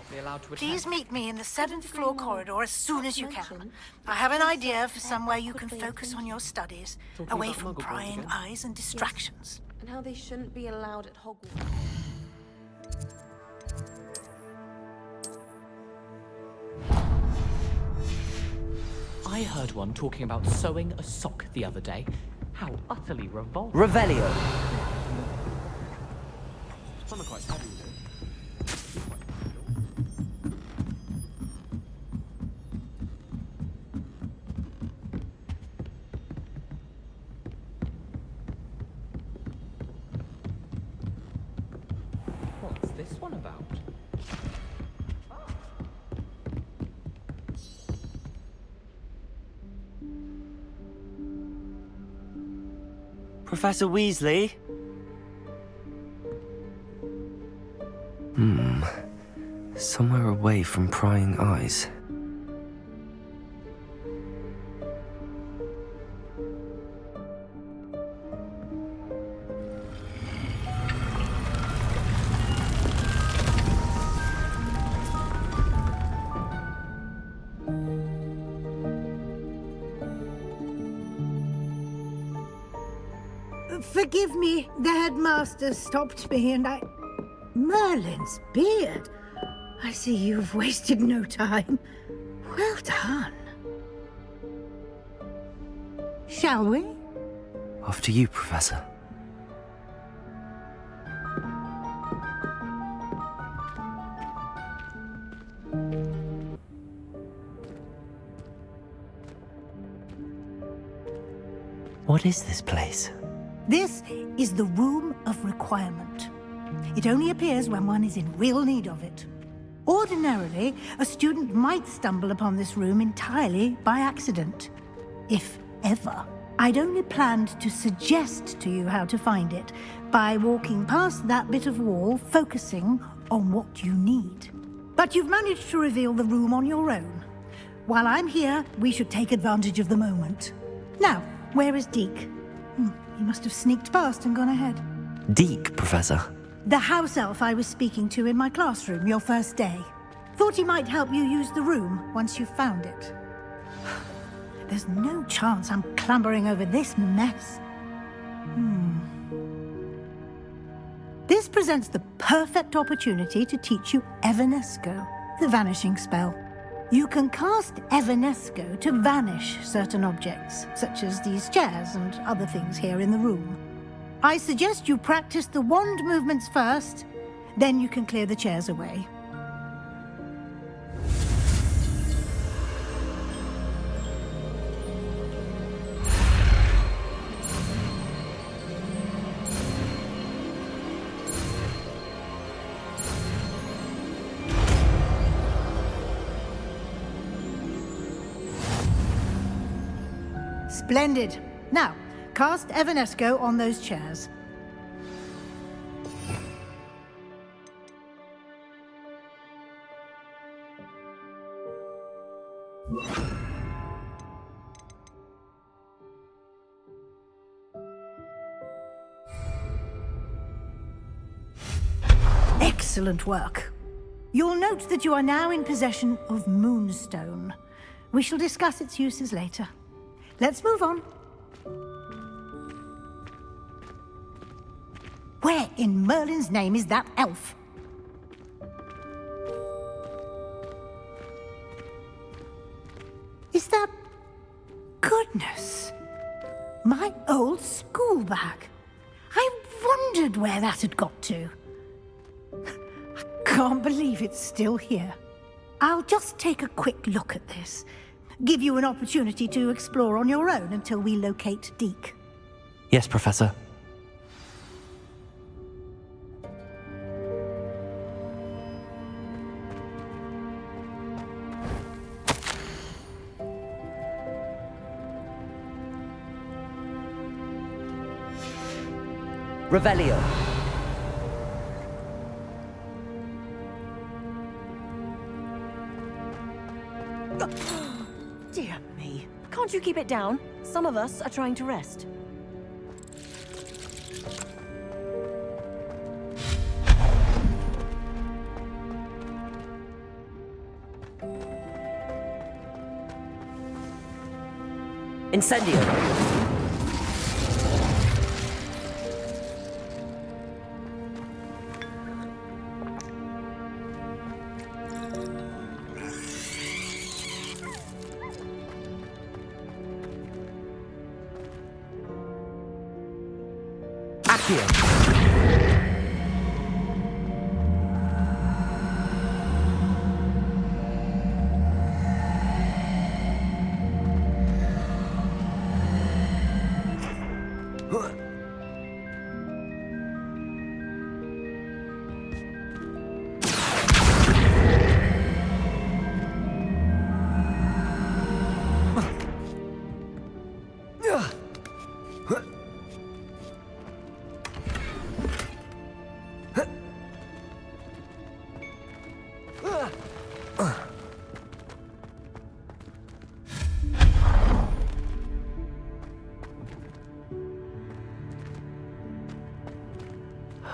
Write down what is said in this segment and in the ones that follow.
not be allowed to attend. Please meet me in the 7th floor corridor as soon as you can. I have an idea for somewhere you can focus on your studies, away from prying eyes and distractions. And how they shouldn't be allowed at Hogwarts. I heard one talking about sewing a sock the other day. How utterly revolting. Revelio. Some are quite heavy, you know. What's this one about? Professor Weasley? Somewhere away from prying eyes. Forgive me, the headmaster stopped me and I... Merlin's beard! I see you've wasted no time. Well done. Shall we? After you, Professor. What is this place? This is the Room of Requirement. It only appears when one is in real need of it. Ordinarily, a student might stumble upon this room entirely by accident. If ever. I'd only planned to suggest to you how to find it by walking past that bit of wall, focusing on what you need. But you've managed to reveal the room on your own. While I'm here, we should take advantage of the moment. Now, where is Deke? He must have sneaked past and gone ahead. Deke, Professor. The house elf I was speaking to in my classroom your first day. Thought he might help you use the room once you found it. There's no chance I'm clambering over this mess. This presents the perfect opportunity to teach you Evanesco, the vanishing spell. You can cast Evanesco to vanish certain objects, such as these chairs and other things here in the room. I suggest you practice the wand movements first, then you can clear the chairs away. Splendid. Now, cast Evanesco on those chairs. Excellent work. You'll note that you are now in possession of Moonstone. We shall discuss its uses later. Let's move on. Where in Merlin's name is that elf? Is that... Goodness! My old school bag. I wondered where that had got to. I can't believe it's still here. I'll just take a quick look at this. Give you an opportunity to explore on your own until we locate Deke. Yes, Professor. Revelio. Dear me. Can't you keep it down? Some of us are trying to rest. Incendio. Accio.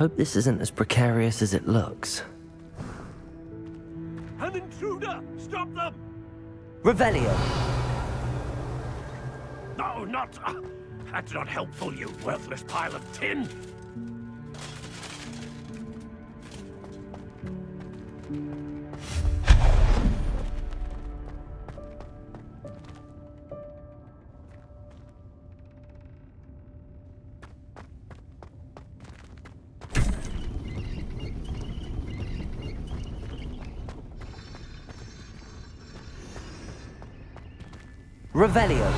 Hope this isn't as precarious as it looks. An intruder! Stop them! Revelio. No, not... that's not helpful, you worthless pile of tin! Revelio.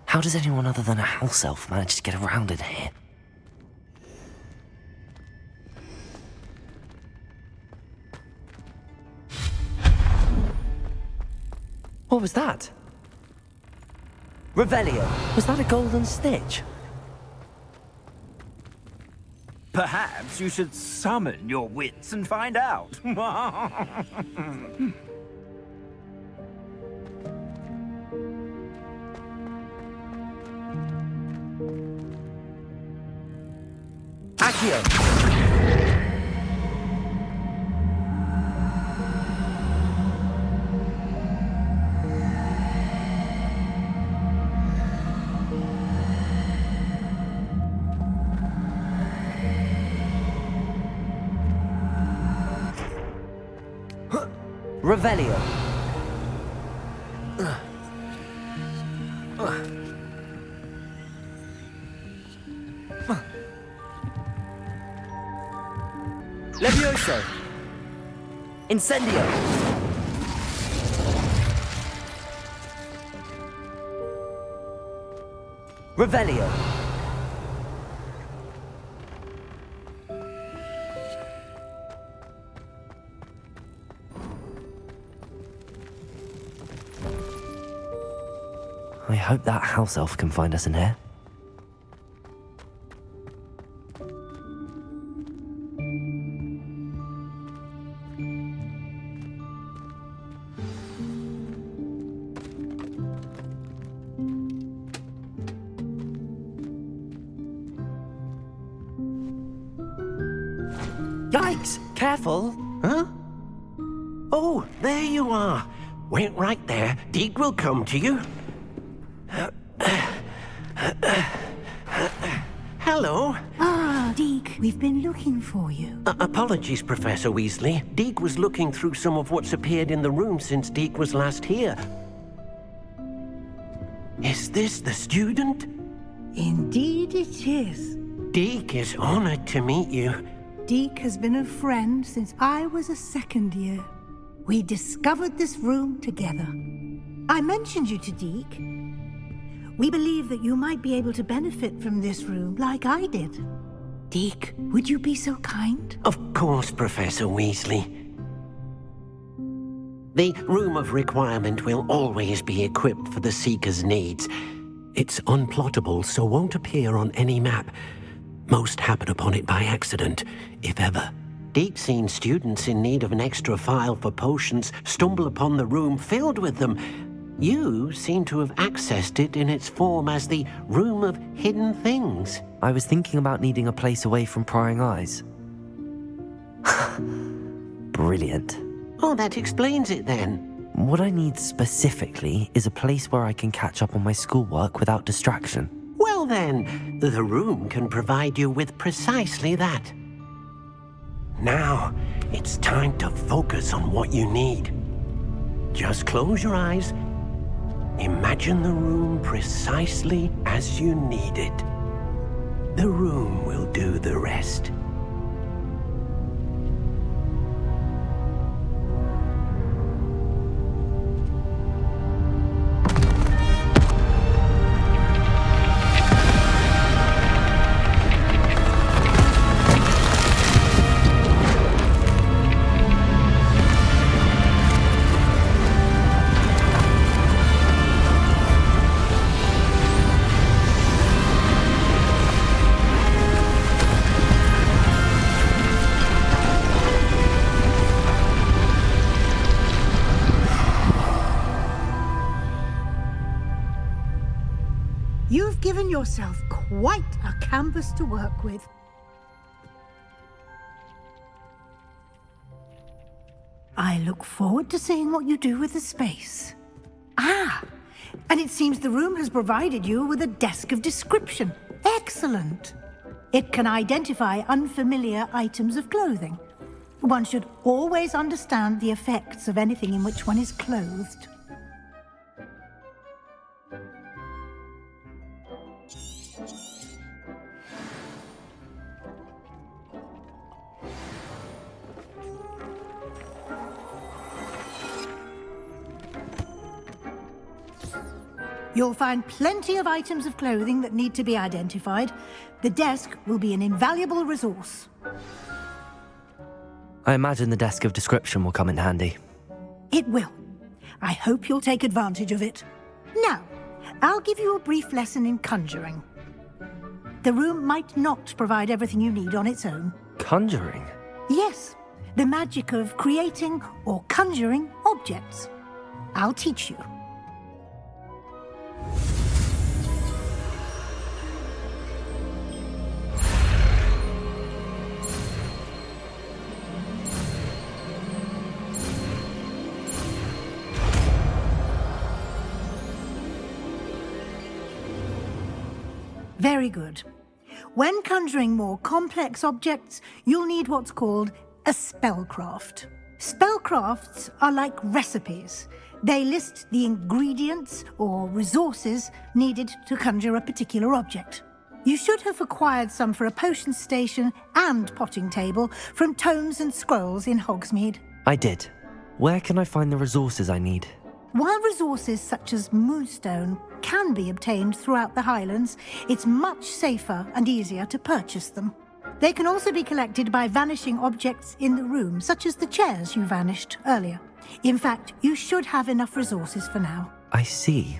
How does anyone other than a house elf manage to get around in here? What was that? Revelio. Was that a golden stitch? Perhaps you should summon your wits and find out. Accio. Revelio. Levioso. Incendio. Revelio. I hope that house elf can find us in here. Yikes! Careful! Huh? Oh, there you are. Wait right there. Deke will come to you. Hello. Ah, Deke, we've been looking for you. Apologies, Professor Weasley. Deke was looking through some of what's appeared in the room since Deke was last here. Is this the student? Indeed it is. Deke is honored to meet you. Deke has been a friend since I was a second year. We discovered this room together. I mentioned you to Deke. We believe that you might be able to benefit from this room like I did. Deke, would you be so kind? Of course, Professor Weasley. The Room of Requirement will always be equipped for the Seeker's needs. It's unplottable, so won't appear on any map. Most happen upon it by accident, if ever. Deke's seen students in need of an extra file for potions stumble upon the room filled with them. You seem to have accessed it in its form as the Room of Hidden Things. I was thinking about needing a place away from prying eyes. Brilliant. Oh, that explains it then. What I need specifically is a place where I can catch up on my schoolwork without distraction. Well then, the room can provide you with precisely that. Now, it's time to focus on what you need. Just close your eyes. Imagine the room precisely as you need it. The room will do the rest. You've given yourself quite a canvas to work with. I look forward to seeing what you do with the space. Ah, and it seems the room has provided you with a desk of description. Excellent. It can identify unfamiliar items of clothing. One should always understand the effects of anything in which one is clothed. You'll find plenty of items of clothing that need to be identified. The desk will be an invaluable resource. I imagine the desk of description will come in handy. It will. I hope you'll take advantage of it. Now, I'll give you a brief lesson in conjuring. The room might not provide everything you need on its own. Conjuring? Yes, the magic of creating or conjuring objects. I'll teach you. Very good. When conjuring more complex objects, you'll need what's called a spellcraft. Spellcrafts are like recipes. They list the ingredients or resources needed to conjure a particular object. You should have acquired some for a potion station and potting table from tomes and scrolls in Hogsmeade. I did. Where can I find the resources I need? While resources such as moonstone can be obtained throughout the Highlands, it's much safer and easier to purchase them. They can also be collected by vanishing objects in the room, such as the chairs you vanished earlier. In fact, you should have enough resources for now. I see.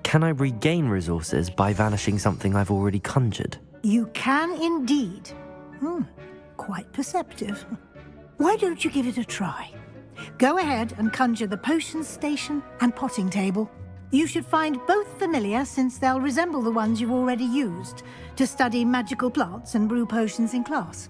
Can I regain resources by vanishing something I've already conjured? You can indeed. Quite perceptive. Why don't you give it a try? Go ahead and conjure the potion station and potting table. You should find both familiar, since they'll resemble the ones you've already used to study magical plants and brew potions in class.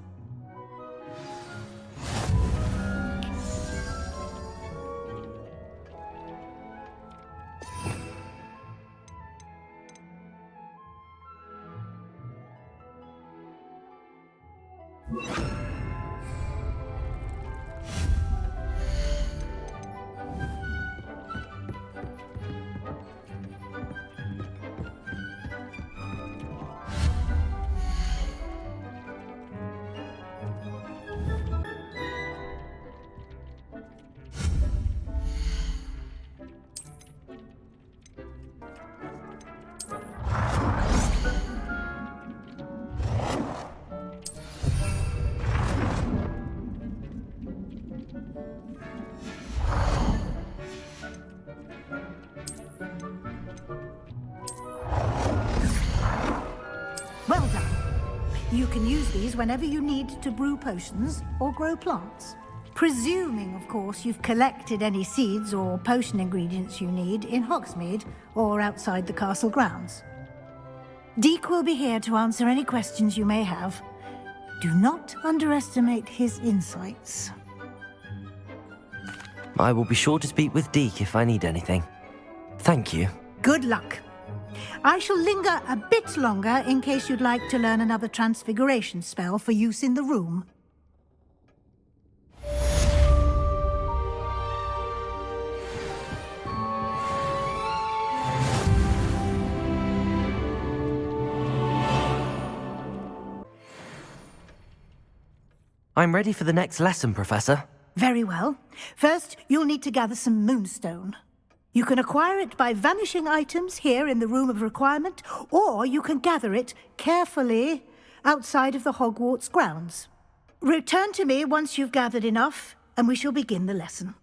Well done. You can use these whenever you need to brew potions or grow plants. Presuming, of course, you've collected any seeds or potion ingredients you need in Hogsmeade or outside the castle grounds. Deek will be here to answer any questions you may have. Do not underestimate his insights. I will be sure to speak with Deke if I need anything. Thank you. Good luck. I shall linger a bit longer in case you'd like to learn another transfiguration spell for use in the room. I'm ready for the next lesson, Professor. Very well. First, you'll need to gather some moonstone. You can acquire it by vanishing items here in the Room of Requirement, or you can gather it carefully outside of the Hogwarts grounds. Return to me once you've gathered enough, and we shall begin the lesson.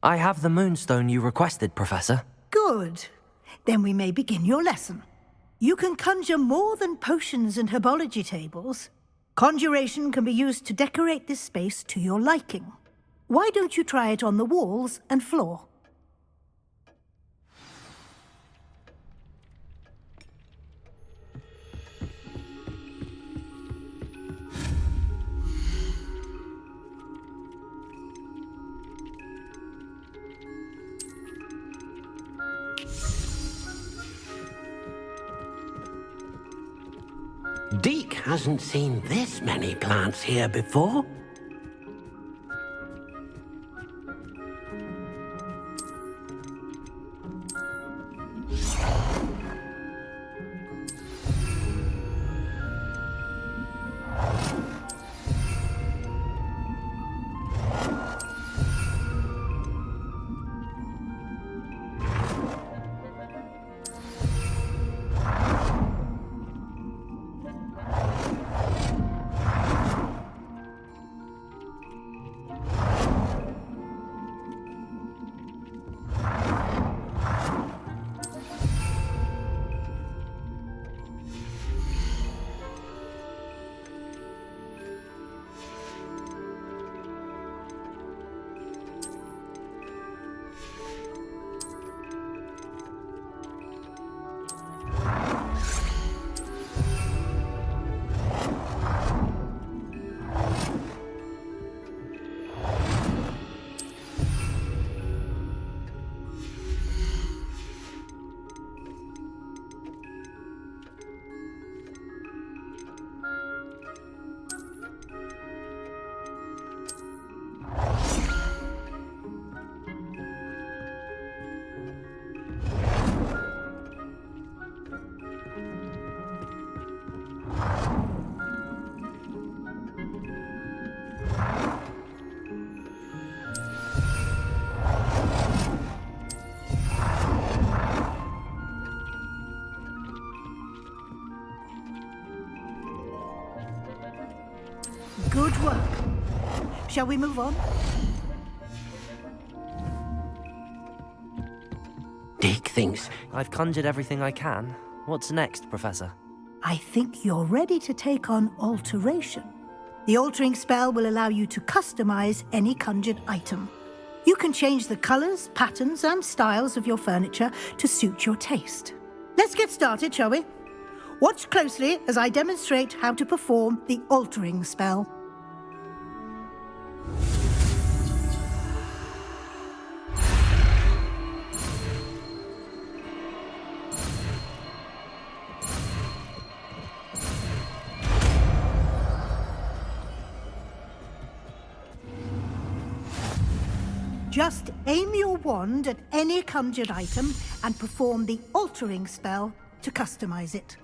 I have the moonstone you requested, Professor. Good. Then we may begin your lesson. You can conjure more than potions and herbology tables. Conjuration can be used to decorate this space to your liking. Why don't you try it on the walls and floor? Deke hasn't seen this many plants here before. Good work. Shall we move on? Deke thinks I've conjured everything I can. What's next, Professor? I think you're ready to take on alteration. The altering spell will allow you to customize any conjured item. You can change the colors, patterns, and styles of your furniture to suit your taste. Let's get started, shall we? Watch closely as I demonstrate how to perform the altering spell. Just aim your wand at any conjured item and perform the altering spell to customize it.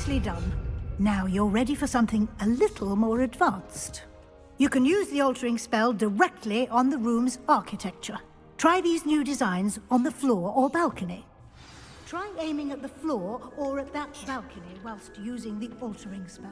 Nicely done. Now you're ready for something a little more advanced. You can use the altering spell directly on the room's architecture. Try these new designs on the floor or balcony. Try aiming at the floor or at that balcony whilst using the altering spell.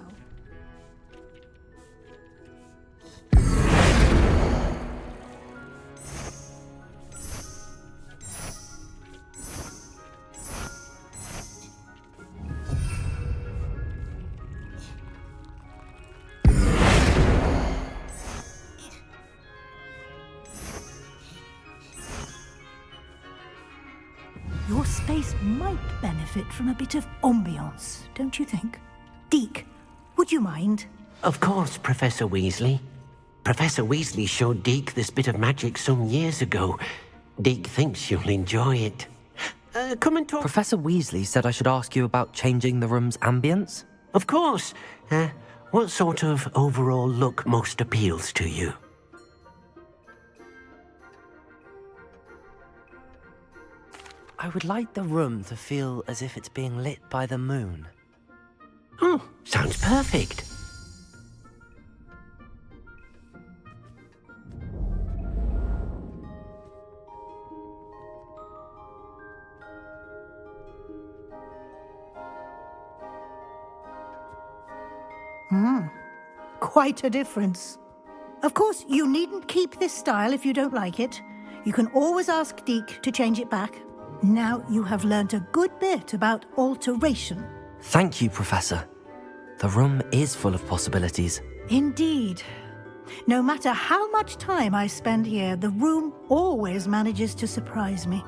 Your space might benefit from a bit of ambiance, don't you think? Deke, would you mind? Of course, Professor Weasley. Professor Weasley showed Deke this bit of magic some years ago. Deke thinks you'll enjoy it. Come and talk. Professor Weasley said I should ask you about changing the room's ambience? Of course. What sort of overall look most appeals to you? I would like the room to feel as if it's being lit by the moon. Oh, sounds perfect. Quite a difference. Of course, you needn't keep this style if you don't like it. You can always ask Deke to change it back. Now you have learnt a good bit about alteration. Thank you, Professor. The room is full of possibilities. Indeed. No matter how much time I spend here, the room always manages to surprise me.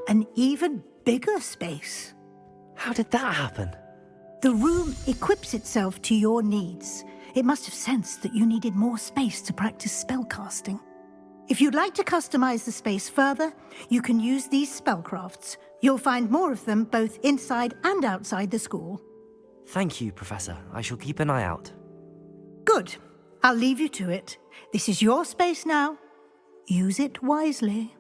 An even bigger space. How did that happen? The room equips itself to your needs. It must have sensed that you needed more space to practice spellcasting. If you'd like to customize the space further, you can use these spellcrafts. You'll find more of them both inside and outside the school. Thank you, Professor. I shall keep an eye out. Good. I'll leave you to it. This is your space now. Use it wisely.